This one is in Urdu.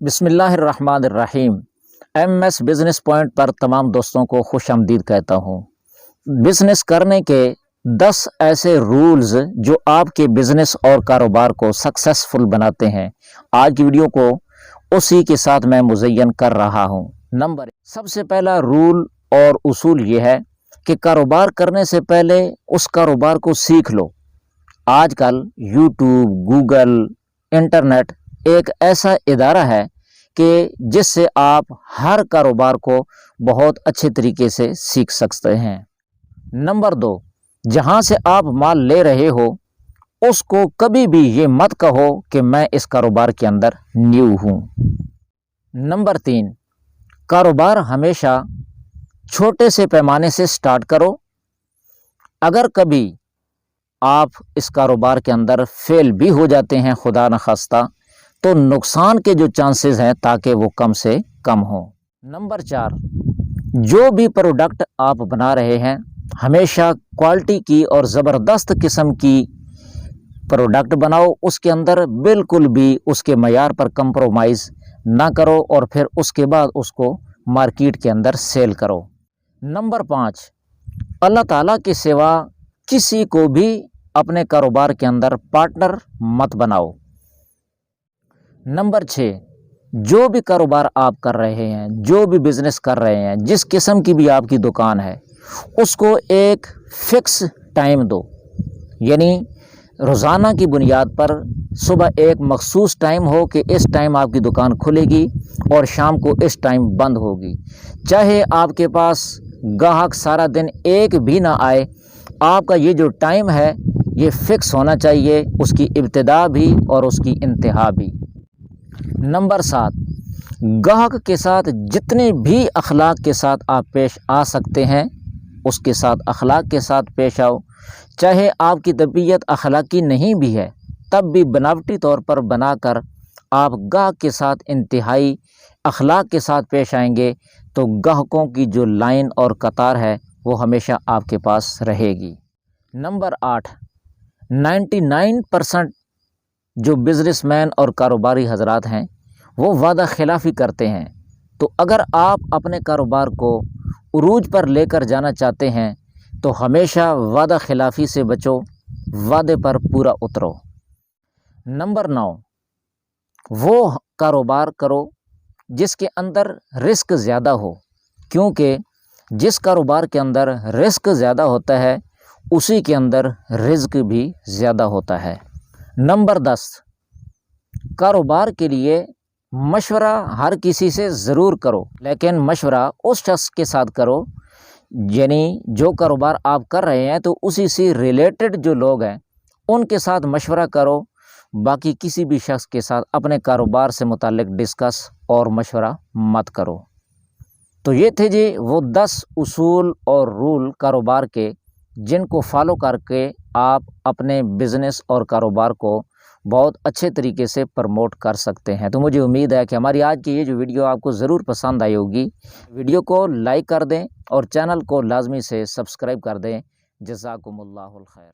بسم اللہ الرحمن الرحیم۔ ایم ایس بزنس پوائنٹ پر تمام دوستوں کو خوش آمدید کہتا ہوں۔ بزنس کرنے کے 10 ایسے رولز جو آپ کے بزنس اور کاروبار کو سکسیسفل بناتے ہیں، آج کی ویڈیو کو اسی کے ساتھ میں مزین کر رہا ہوں۔ نمبر 1، سب سے پہلا رول اور اصول یہ ہے کہ کاروبار کرنے سے پہلے اس کاروبار کو سیکھ لو۔ آج کل یوٹیوب، گوگل، انٹرنیٹ ایک ایسا ادارہ ہے کہ جس سے آپ ہر کاروبار کو بہت اچھے طریقے سے سیکھ سکتے ہیں۔ نمبر 2، جہاں سے آپ مال لے رہے ہو اس کو کبھی بھی یہ مت کہو کہ میں اس کاروبار کے اندر نیو ہوں۔ نمبر 3، کاروبار ہمیشہ چھوٹے سے پیمانے سے سٹارٹ کرو۔ اگر کبھی آپ اس کاروبار کے اندر فیل بھی ہو جاتے ہیں خدا نخواستہ، تو نقصان کے جو چانسز ہیں تاکہ وہ کم سے کم ہوں۔ نمبر 4، جو بھی پروڈکٹ آپ بنا رہے ہیں ہمیشہ کوالٹی کی اور زبردست قسم کی پروڈکٹ بناؤ، اس کے اندر بالکل بھی اس کے معیار پر کمپرومائز نہ کرو اور پھر اس کے بعد اس کو مارکیٹ کے اندر سیل کرو۔ نمبر 5، اللہ تعالیٰ کے سوا کسی کو بھی اپنے کاروبار کے اندر پارٹنر مت بناؤ۔ نمبر 6، جو بھی کاروبار آپ کر رہے ہیں، جو بھی بزنس کر رہے ہیں، جس قسم کی بھی آپ کی دکان ہے، اس کو ایک فکس ٹائم دو، یعنی روزانہ کی بنیاد پر صبح ایک مخصوص ٹائم ہو کہ اس ٹائم آپ کی دکان کھلے گی اور شام کو اس ٹائم بند ہوگی۔ چاہے آپ کے پاس گاہک سارا دن ایک بھی نہ آئے، آپ کا یہ جو ٹائم ہے یہ فکس ہونا چاہیے، اس کی ابتدا بھی اور اس کی انتہا بھی۔ نمبر 7، گاہک کے ساتھ جتنے بھی اخلاق کے ساتھ آپ پیش آ سکتے ہیں اس کے ساتھ اخلاق کے ساتھ پیش آؤ۔ چاہے آپ کی طبیعت اخلاقی نہیں بھی ہے تب بھی بناوٹی طور پر بنا کر آپ گاہک کے ساتھ انتہائی اخلاق کے ساتھ پیش آئیں گے تو گاہکوں کی جو لائن اور قطار ہے وہ ہمیشہ آپ کے پاس رہے گی۔ نمبر 8، 99% جو بزنس مین اور کاروباری حضرات ہیں وہ وعدہ خلافی کرتے ہیں، تو اگر آپ اپنے کاروبار کو عروج پر لے کر جانا چاہتے ہیں تو ہمیشہ وعدہ خلافی سے بچو، وعدے پر پورا اترو۔ نمبر 9، وہ کاروبار کرو جس کے اندر رسک زیادہ ہو، کیونکہ جس کاروبار کے اندر رسک زیادہ ہوتا ہے اسی کے اندر رزق بھی زیادہ ہوتا ہے۔ نمبر 10، کاروبار کے لیے مشورہ ہر کسی سے ضرور کرو، لیکن مشورہ اس شخص کے ساتھ کرو، یعنی جو کاروبار آپ کر رہے ہیں تو اسی سے ریلیٹڈ جو لوگ ہیں ان کے ساتھ مشورہ کرو، باقی کسی بھی شخص کے ساتھ اپنے کاروبار سے متعلق ڈسکس اور مشورہ مت کرو۔ تو یہ تھے جی وہ 10 اصول اور رول کاروبار کے، جن کو فالو کر کے آپ اپنے بزنس اور کاروبار کو بہت اچھے طریقے سے پروموٹ کر سکتے ہیں۔ تو مجھے امید ہے کہ ہماری آج کی یہ جو ویڈیو آپ کو ضرور پسند آئی ہوگی۔ ویڈیو کو لائک کر دیں اور چینل کو لازمی سے سبسکرائب کر دیں۔ جزاکم اللہ الخیر۔